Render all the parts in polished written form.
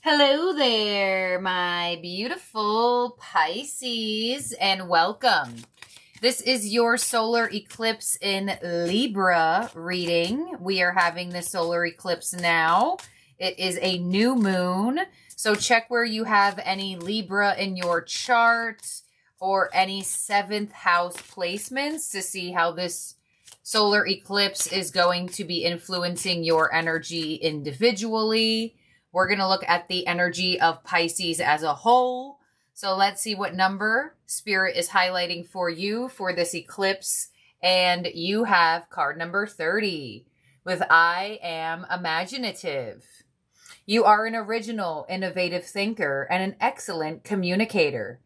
Hello there, my beautiful Pisces, and welcome. This is your solar eclipse in Libra reading. We are having the solar eclipse now. It is a new moon, so check where you have any Libra in your chart or any 7th house placements to see how this solar eclipse is going to be influencing your energy individually. We're going to look at the energy of Pisces as a whole. So let's see what number Spirit is highlighting for you for this eclipse. And you have card number 30 with I am imaginative. You are an original, innovative thinker and an excellent communicator.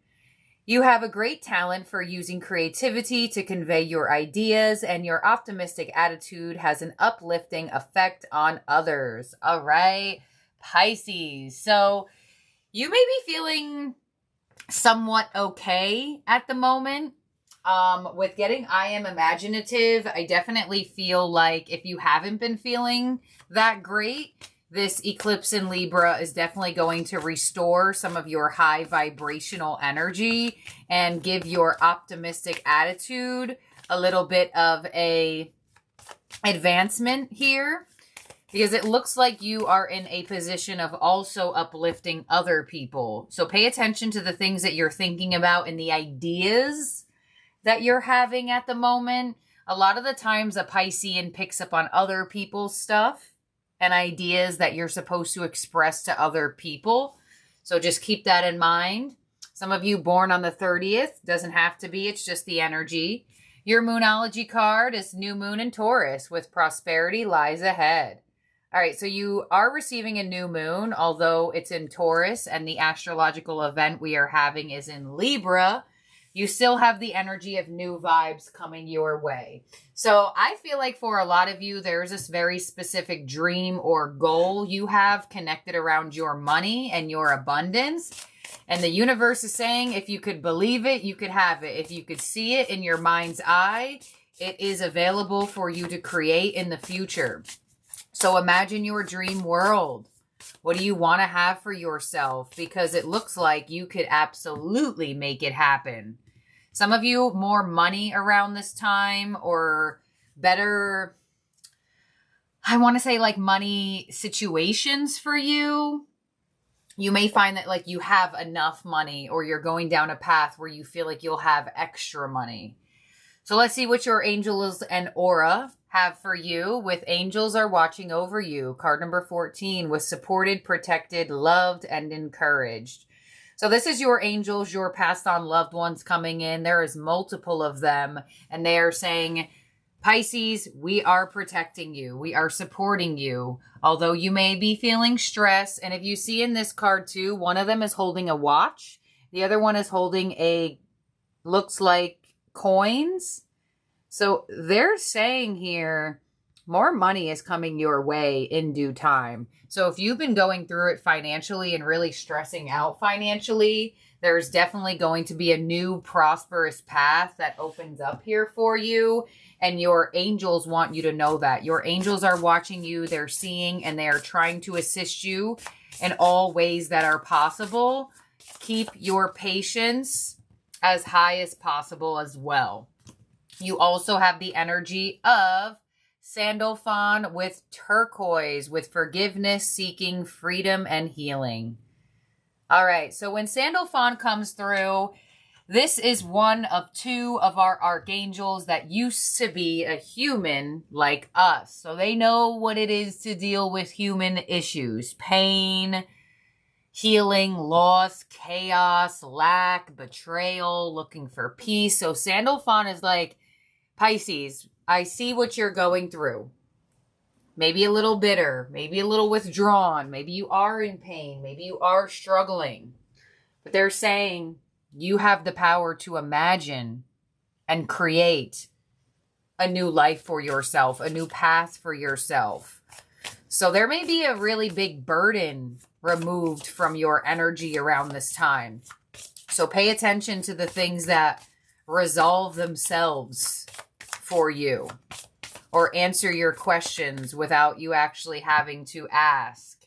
You have a great talent for using creativity to convey your ideas, and your optimistic attitude has an uplifting effect on others. All right. Pisces. So you may be feeling somewhat okay at the moment. With getting I am imaginative, I definitely feel like if you haven't been feeling that great, this eclipse in Libra is definitely going to restore some of your high vibrational energy and give your optimistic attitude a little bit of a advancement here. Because it looks like you are in a position of also uplifting other people. So pay attention to the things that you're thinking about and the ideas that you're having at the moment. A lot of the times a Piscean picks up on other people's stuff and ideas that you're supposed to express to other people. So just keep that in mind. Some of you born on the 30th, doesn't have to be, it's just the energy. Your Moonology card is New Moon in Taurus with prosperity lies ahead. All right, so you are receiving a new moon, although it's in Taurus and the astrological event we are having is in Libra. You still have the energy of new vibes coming your way. So I feel like for a lot of you, there's this very specific dream or goal you have connected around your money and your abundance. And the universe is saying if you could believe it, you could have it. If you could see it in your mind's eye, it is available for you to create in the future. So imagine your dream world. What do you want to have for yourself? Because it looks like you could absolutely make it happen. Some of you, more money around this time or better, I want to say like money situations for you. You may find that like you have enough money or you're going down a path where you feel like you'll have extra money. So let's see what your angels and aura have for you. With angels are watching over you. Card number 14 with supported, protected, loved, and encouraged. So this is your angels, your passed on loved ones coming in. There is multiple of them. And they are saying, Pisces, we are protecting you. We are supporting you. Although you may be feeling stress. And if you see in this card too, one of them is holding a watch. The other one is holding a, looks like coins. So they're saying here, more money is coming your way in due time. So if you've been going through it financially and really stressing out financially, there's definitely going to be a new prosperous path that opens up here for you. And your angels want you to know that. Your angels are watching you. They're seeing and they are trying to assist you in all ways that are possible. Keep your patience as high as possible as well. You also have the energy of Sandalphon with turquoise, with forgiveness, seeking freedom and healing. All right, so when Sandalphon comes through, this is one of two of our archangels that used to be a human like us. So they know what it is to deal with human issues, pain, healing, loss, chaos, lack, betrayal, looking for peace. So Sandalphon is like, Pisces, I see what you're going through. Maybe a little bitter, maybe a little withdrawn, maybe you are in pain, maybe you are struggling. But they're saying you have the power to imagine and create a new life for yourself, a new path for yourself. So there may be a really big burden removed from your energy around this time. So pay attention to the things that resolve themselves for you or answer your questions without you actually having to ask.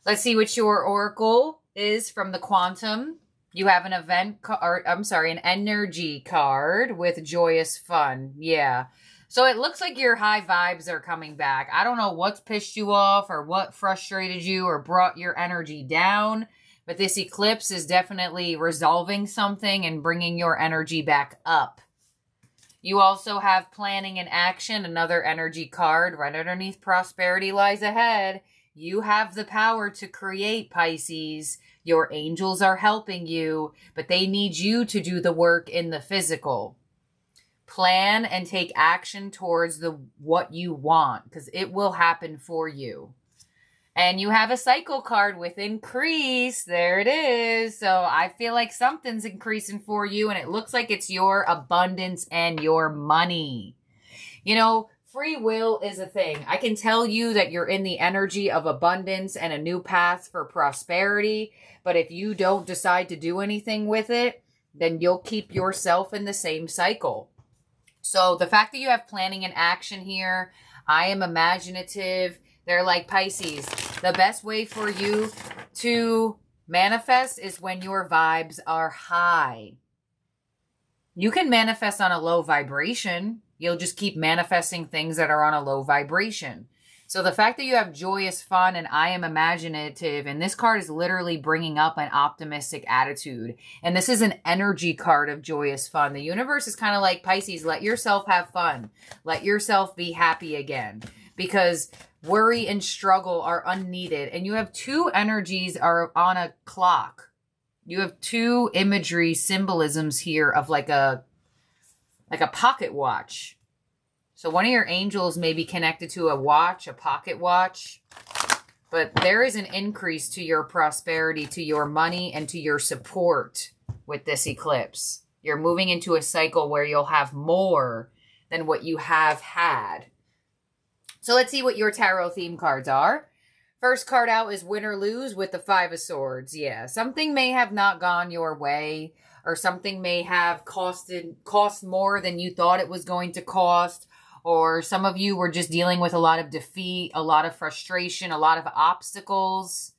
Let's see what your oracle is from the quantum. You have an an energy card with joyous fun. Yeah. So it looks like your high vibes are coming back. I don't know what's pissed you off or what frustrated you or brought your energy down, but this eclipse is definitely resolving something and bringing your energy back up. You also have planning and action, another energy card right underneath prosperity lies ahead. You have the power to create, Pisces. Your angels are helping you, but they need you to do the work in the physical. Plan and take action towards what you want, because it will happen for you. And you have a cycle card with increase. There it is. So I feel like something's increasing for you, and it looks like it's your abundance and your money. You know, free will is a thing. I can tell you that you're in the energy of abundance and a new path for prosperity, but if you don't decide to do anything with it, then you'll keep yourself in the same cycle. So the fact that you have planning and action here, I am imaginative. They're like, Pisces, the best way for you to manifest is when your vibes are high. You can manifest on a low vibration. You'll just keep manifesting things that are on a low vibration. So the fact that you have joyous fun and I am imaginative, and this card is literally bringing up an optimistic attitude. And this is an energy card of joyous fun. The universe is kind of like, Pisces, let yourself have fun. Let yourself be happy again. Because worry and struggle are unneeded. And you have two energies are on a clock. You have two imagery symbolisms here of like a pocket watch. So one of your angels may be connected to a watch, a pocket watch. But there is an increase to your prosperity, to your money, and to your support with this eclipse. You're moving into a cycle where you'll have more than what you have had. So let's see what your tarot theme cards are. First card out is Win or Lose with the Five of Swords. Yeah, something may have not gone your way, or something may have cost more than you thought it was going to cost, or some of you were just dealing with a lot of defeat, a lot of frustration, a lot of obstacles.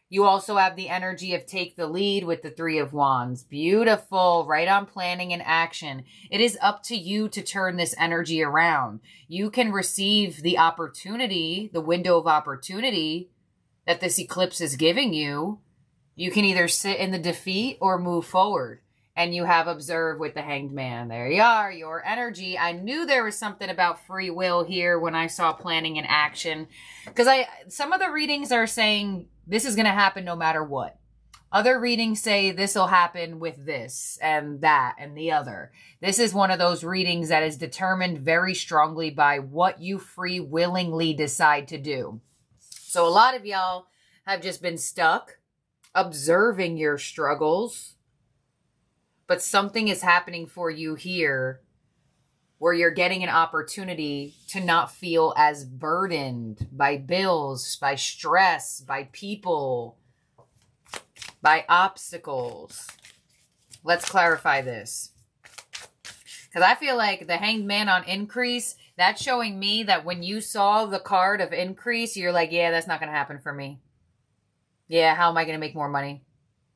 You also have the energy of take the lead with the Three of Wands. Beautiful. Right on planning and action. It is up to you to turn this energy around. You can receive the opportunity, the window of opportunity that this eclipse is giving you. You can either sit in the defeat or move forward. And you have Observe with the Hanged Man. There you are, your energy. I knew there was something about free will here when I saw planning and action. Because some of the readings are saying this is going to happen no matter what. Other readings say this will happen with this and that and the other. This is one of those readings that is determined very strongly by what you free willingly decide to do. So a lot of y'all have just been stuck observing your struggles. But something is happening for you here where you're getting an opportunity to not feel as burdened by bills, by stress, by people, by obstacles. Let's clarify this. Because I feel like the Hanged Man on increase, that's showing me that when you saw the card of increase, you're like, yeah, that's not going to happen for me. Yeah, how am I going to make more money?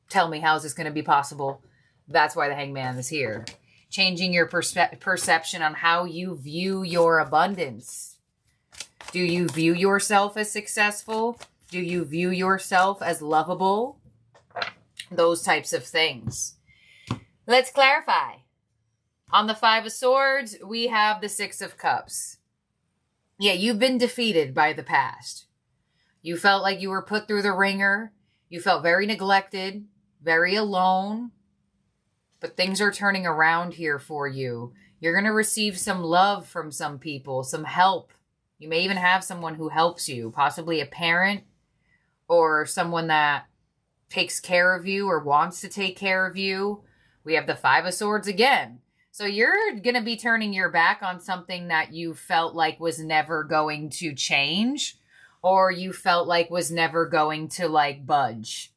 Tell me, how is this going to be possible? That's why the Hanged Man is here. Changing your perception on how you view your abundance. Do you view yourself as successful? Do you view yourself as lovable? Those types of things. Let's clarify. On the Five of Swords, we have the Six of Cups. Yeah, you've been defeated by the past. You felt like you were put through the ringer. You felt very neglected, very alone. But things are turning around here for you. You're going to receive some love from some people, some help. You may even have someone who helps you, possibly a parent or someone that takes care of you or wants to take care of you. We have the Five of Swords again. So you're going to be turning your back on something that you felt like was never going to change, or you felt like was never going to budge.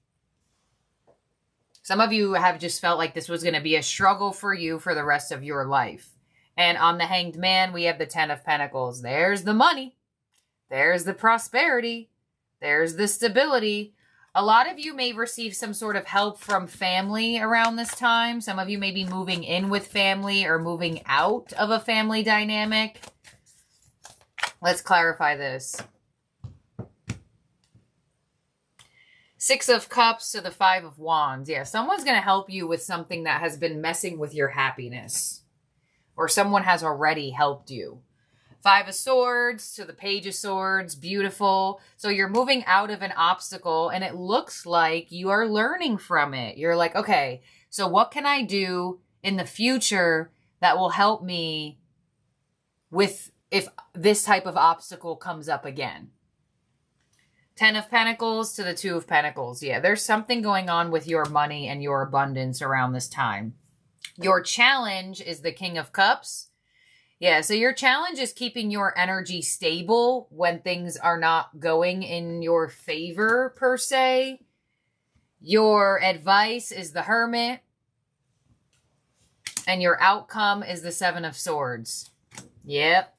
Some of you have just felt like this was going to be a struggle for you for the rest of your life. And on the Hanged Man, we have the Ten of Pentacles. There's the money. There's the prosperity. There's the stability. A lot of you may receive some sort of help from family around this time. Some of you may be moving in with family or moving out of a family dynamic. Let's clarify this. 6 of Cups to the 5 of Wands. Yeah, someone's going to help you with something that has been messing with your happiness. Or someone has already helped you. 5 of Swords to the Page of Swords. Beautiful. So you're moving out of an obstacle and it looks like you are learning from it. You're like, okay, so what can I do in the future that will help me with if this type of obstacle comes up again? 10 of Pentacles to the 2 of Pentacles. Yeah, there's something going on with your money and your abundance around this time. Your challenge is the King of Cups. Yeah, so your challenge is keeping your energy stable when things are not going in your favor, per se. Your advice is the Hermit. And your outcome is the 7 of Swords. Yep.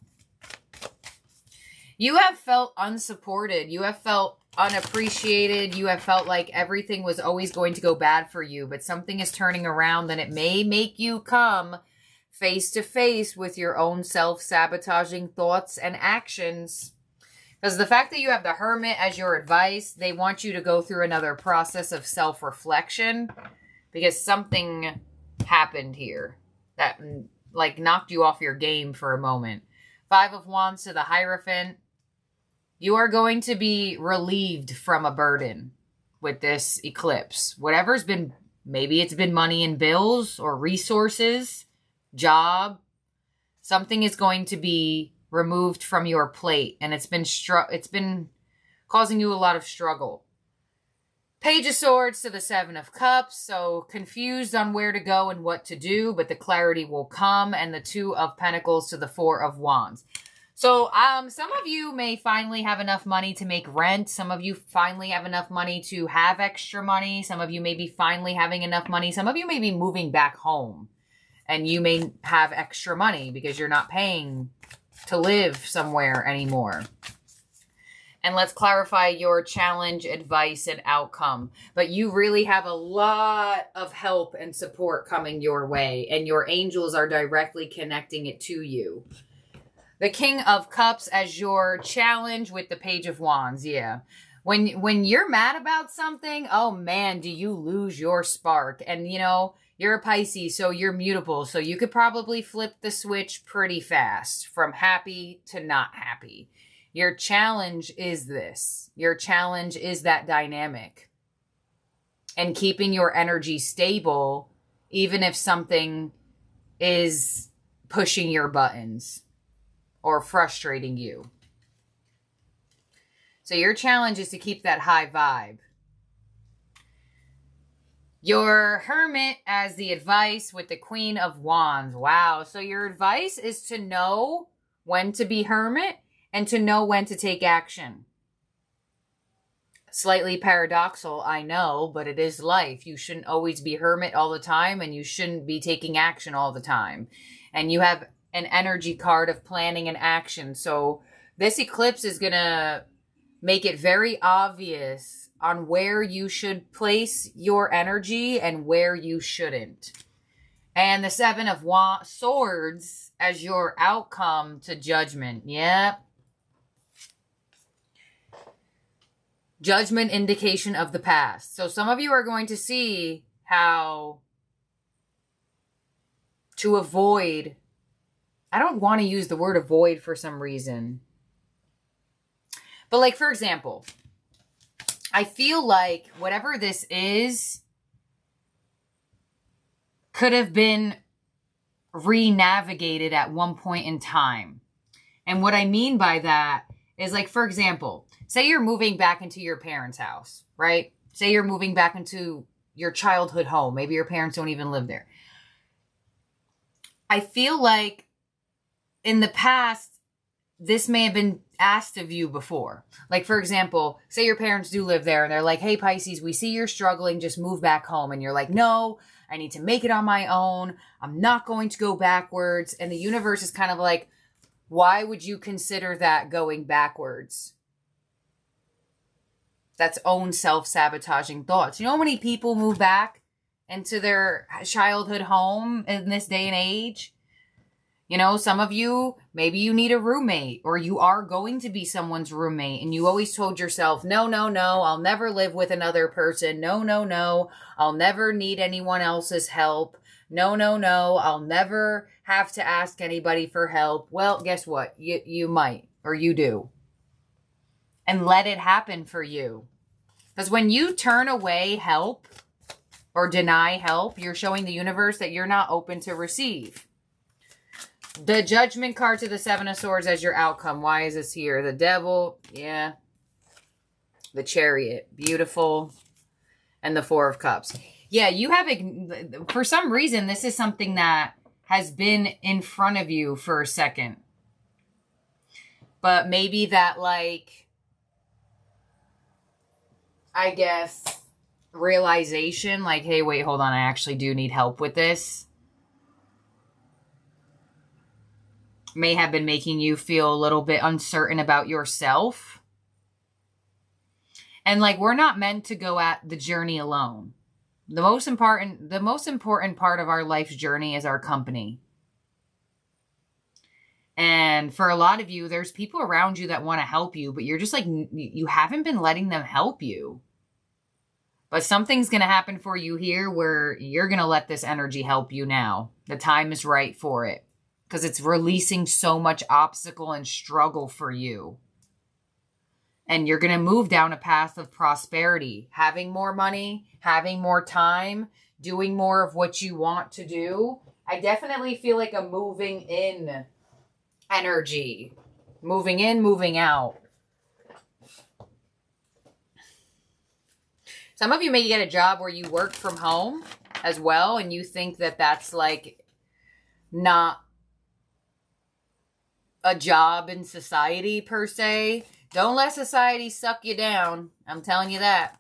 You have felt unsupported. You have felt unappreciated. You have felt like everything was always going to go bad for you, but something is turning around and it may make you come face to face with your own self-sabotaging thoughts and actions. Because the fact that you have the Hermit as your advice, they want you to go through another process of self-reflection because something happened here that like knocked you off your game for a moment. 5 of Wands to the Hierophant. You are going to be relieved from a burden with this eclipse. Whatever's been, maybe it's been money and bills or resources, job. Something is going to be removed from your plate and it's been causing you a lot of struggle. Page of Swords to the 7 of Cups. So confused on where to go and what to do, but the clarity will come. And the 2 of Pentacles to the 4 of Wands. So some of you may finally have enough money to make rent. Some of you finally have enough money to have extra money. Some of you may be finally having enough money. Some of you may be moving back home. And you may have extra money because you're not paying to live somewhere anymore. And let's clarify your challenge, advice, and outcome. But you really have a lot of help and support coming your way. And your angels are directly connecting it to you. The King of Cups as your challenge with the Page of Wands. Yeah. When you're mad about something, oh man, do you lose your spark. And you know, you're a Pisces, so you're mutable. So you could probably flip the switch pretty fast from happy to not happy. Your challenge is this. Your challenge is that dynamic. And keeping your energy stable, even if something is pushing your buttons or frustrating you. So your challenge is to keep that high vibe. Your Hermit as the advice with the Queen of Wands. Wow. So your advice is to know when to be Hermit and to know when to take action. Slightly paradoxical, I know, but it is life. You shouldn't always be Hermit all the time and you shouldn't be taking action all the time. And you have an energy card of planning and action. So this eclipse is going to make it very obvious on where you should place your energy and where you shouldn't. And the 7 of Swords as your outcome to Judgment. Yep. Judgment, indication of the past. So some of you are going to see how to avoid, I don't want to use the word avoid for some reason. But like, for example, I feel like whatever this is could have been re-navigated at one point in time. And what I mean by that is like, for example, say you're moving back into your parents' house, right? Say you're moving back into your childhood home. Maybe your parents don't even live there. I feel like in the past, this may have been asked of you before. Like, for example, say your parents do live there and they're like, hey, Pisces, we see you're struggling. Just move back home. And you're like, no, I need to make it on my own. I'm not going to go backwards. And the universe is kind of like, why would you consider that going backwards? That's own self-sabotaging thoughts. You know how many people move back into their childhood home in this day and age? You know, some of you, maybe you need a roommate, or you are going to be someone's roommate, and you always told yourself, no, no, no, I'll never live with another person. No, no, no, I'll never need anyone else's help. No, no, no, I'll never have to ask anybody for help. Well, guess what? You might, or you do. And let it happen for you. Because when you turn away help or deny help, you're showing the universe that you're not open to receive. The Judgment card to the Seven of Swords as your outcome. Why is this here? The Devil, yeah. The Chariot, beautiful. And the Four of Cups. Yeah, you have, for some reason, this is something that has been in front of you for a second. But maybe that, like, I guess, realization, like, hey, wait, hold on, I actually do need help with this, may have been making you feel a little bit uncertain about yourself. And, like, we're not meant to go at the journey alone. The most important part of our life's journey is our company. And for a lot of you, there's people around you that want to help you, but you're just like, you haven't been letting them help you. But something's going to happen for you here where you're going to let this energy help you now. The time is right for it. Because it's releasing so much obstacle and struggle for you. And you're going to move down a path of prosperity. Having more money, having more time, doing more of what you want to do. I definitely feel like a moving in energy. Moving in, moving out. Some of you may get a job where you work from home as well, and you think that that's like not a job in society per se. Don't let society suck you down. I'm telling you that.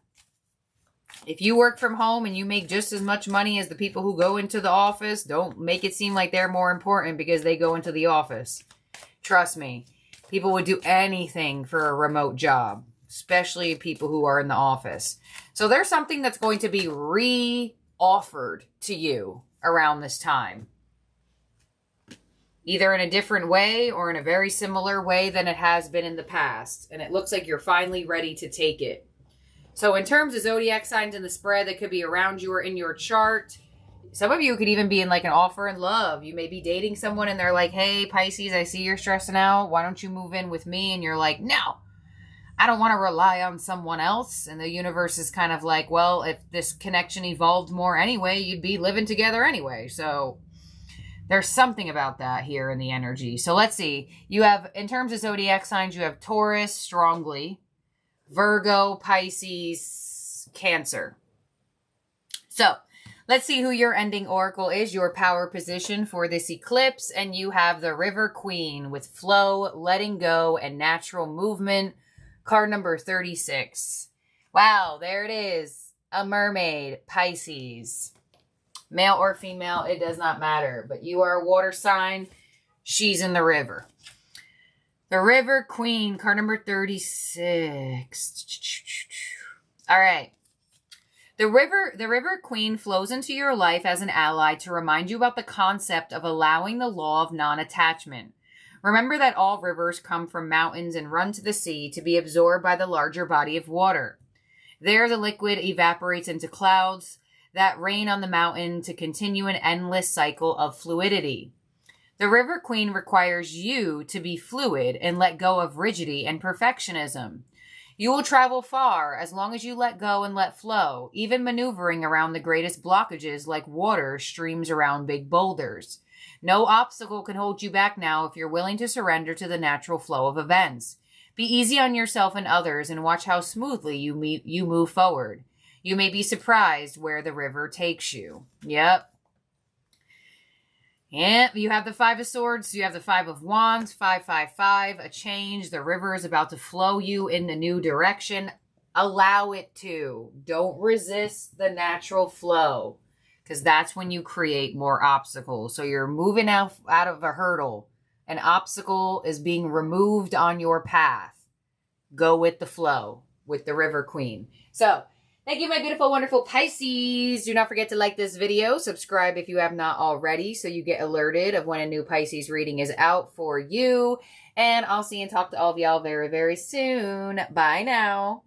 If you work from home and you make just as much money as the people who go into the office, don't make it seem like they're more important because they go into the office. Trust me, people would do anything for a remote job, especially people who are in the office. So there's something that's going to be re-offered to you around this time. Either in a different way or in a very similar way than it has been in the past. And it looks like you're finally ready to take it. So in terms of zodiac signs in the spread that could be around you or in your chart, some of you could even be in like an offer in love. You may be dating someone and they're like, hey, Pisces, I see you're stressing out. Why don't you move in with me? And you're like, no, I don't want to rely on someone else. And the universe is kind of like, well, if this connection evolved more anyway, you'd be living together anyway. So there's something about that here in the energy. So let's see. You have, in terms of zodiac signs, you have Taurus strongly, Virgo, Pisces, Cancer. So let's see who your ending oracle is, your power position for this eclipse. And you have the River Queen with flow, letting go, and natural movement. Card number 36. Wow, there it is. A mermaid, Pisces. Male or female, it does not matter. But you are a water sign. She's in the river. The River Queen, card number 36. All right. The River Queen flows into your life as an ally to remind you about the concept of allowing the law of non-attachment. Remember that all rivers come from mountains and run to the sea to be absorbed by the larger body of water. There, the liquid evaporates into clouds that rain on the mountain to continue an endless cycle of fluidity. The River Queen requires you to be fluid and let go of rigidity and perfectionism. You will travel far as long as you let go and let flow, even maneuvering around the greatest blockages like water streams around big boulders. No obstacle can hold you back now if you're willing to surrender to the natural flow of events. Be easy on yourself and others and watch how smoothly you move forward. You may be surprised where the river takes you. Yep. Yep, you have the Five of Swords, you have the Five of Wands, 555, a change. The river is about to flow you in a new direction. Allow it to. Don't resist the natural flow, because that's when you create more obstacles. So you're moving out of a hurdle. An obstacle is being removed on your path. Go with the flow. with the River Queen. So, thank you, my beautiful, wonderful Pisces. Do not forget to like this video. Subscribe if you have not already so you get alerted of when a new Pisces reading is out for you. And I'll see and talk to all of y'all very, very soon. Bye now.